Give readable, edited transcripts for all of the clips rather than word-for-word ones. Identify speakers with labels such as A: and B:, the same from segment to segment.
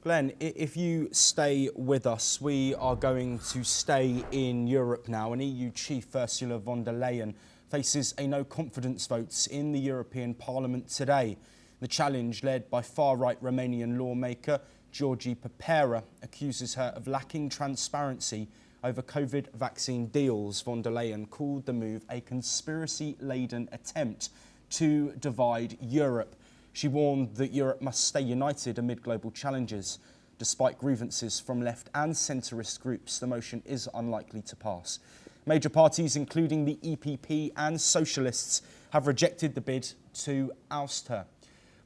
A: Glenn, if you stay with us, we are going to stay in Europe now. And EU Chief Ursula von der Leyen faces a no-confidence vote in the European Parliament today. The challenge, led by far-right Romanian lawmaker Georgi Popera, accuses her of lacking transparency over COVID vaccine deals. Von der Leyen called the move a conspiracy-laden attempt to divide Europe. She warned that Europe must stay united amid global challenges. Despite grievances from left and centrist groups, the motion is unlikely to pass. Major parties, including the EPP and Socialists, have rejected the bid to oust her.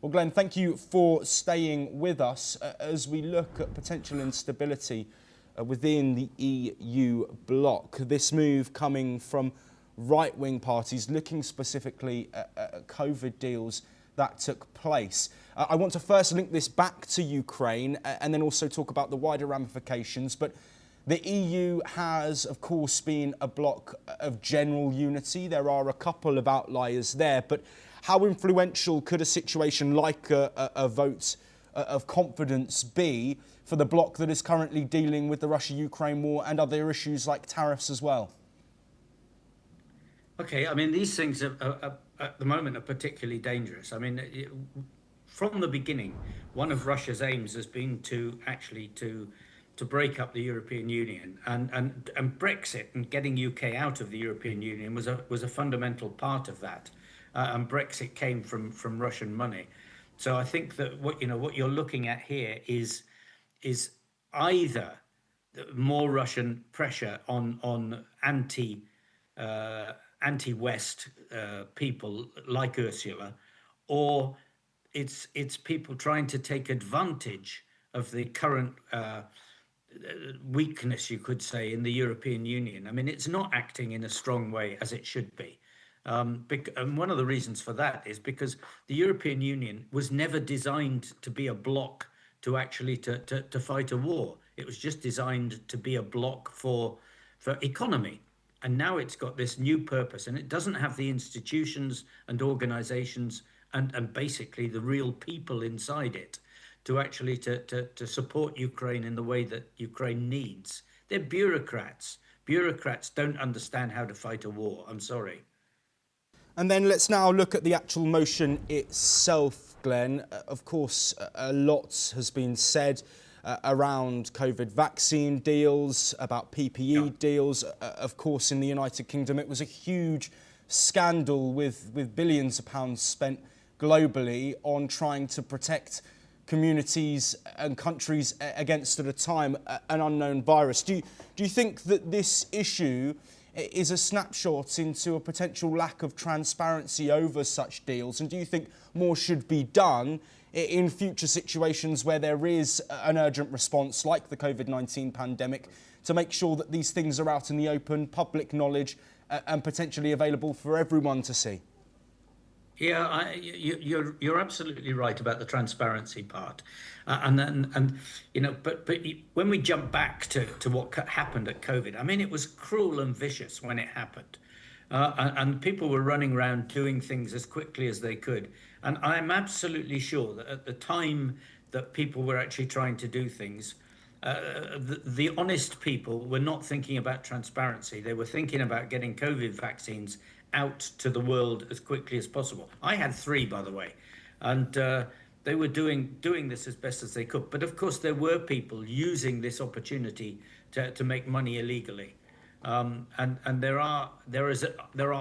A: Well, Glenn, thank you for staying with us as we look at potential instability within the EU bloc. This move coming from right-wing parties looking specifically at COVID deals that took place. I want to first link this back to Ukraine and then also talk about the wider ramifications. But the EU has, of course, been a bloc of general unity. There are a couple of outliers there. But how influential could a situation like a vote of confidence be for the bloc that is currently dealing with the Russia-Ukraine war and other issues like tariffs as well?
B: Okay, I mean, these things are at the moment are particularly dangerous. I mean, from the beginning, one of Russia's aims has been to break up the European Union, and Brexit and getting UK out of the European Union was a fundamental part of that. And Brexit came from Russian money. So I think that what you're looking at here is either more Russian pressure on anti-West people like Ursula, or it's people trying to take advantage of the current weakness, you could say, in the European Union. I mean, it's not acting in a strong way as it should be. And one of the reasons for that is because the European Union was never designed to be a bloc to actually to fight a war. It was just designed to be a bloc for economy. And now it's got this new purpose, and it doesn't have the institutions and organizations and basically the real people inside it to actually to support Ukraine in the way that Ukraine needs. They're bureaucrats. Bureaucrats don't understand how to fight a war. I'm sorry.
A: And then let's now look at the actual motion itself, Glenn. Of course, a lot has been said around COVID vaccine deals, about PPE deals. Of course, in the United Kingdom, it was a huge scandal with billions of pounds spent globally on trying to protect communities and countries against, at a time, an unknown virus. Do you think that this issue is a snapshot into a potential lack of transparency over such deals? And do you think more should be done in future situations where there is an urgent response like the COVID-19 pandemic to make sure that these things are out in the open, public knowledge, and potentially available for everyone to see?
B: Yeah, you're absolutely right about the transparency part, and but when we jump back to what happened at COVID, I mean, it was cruel and vicious when it happened, and people were running around doing things as quickly as they could, and I'm absolutely sure that at the time that people were actually trying to do things, the honest people were not thinking about transparency. They were thinking about getting COVID vaccines out to the world as quickly as possible. I had 3, by the way, and they were doing this as best as they could. But of course, there were people using this opportunity to make money illegally, and there are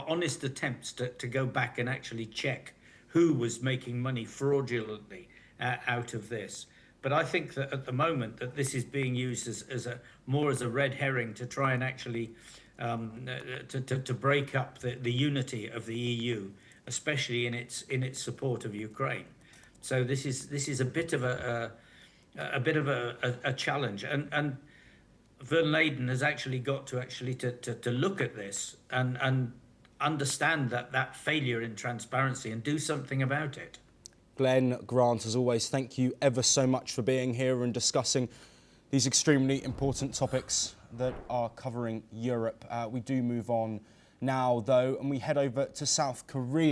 B: honest attempts to go back and actually check who was making money fraudulently out of this. But I think that at the moment that this is being used as a red herring to try and actually to break up the unity of the EU, especially in its support of Ukraine. So this is a bit of a challenge, and von Leyen has actually got to look at this and understand that failure in transparency and do something about it.
A: Glenn Grant, as always, thank you ever so much for being here and discussing these extremely important topics that are covering Europe. We do move on now, though, and we head over to South Korea.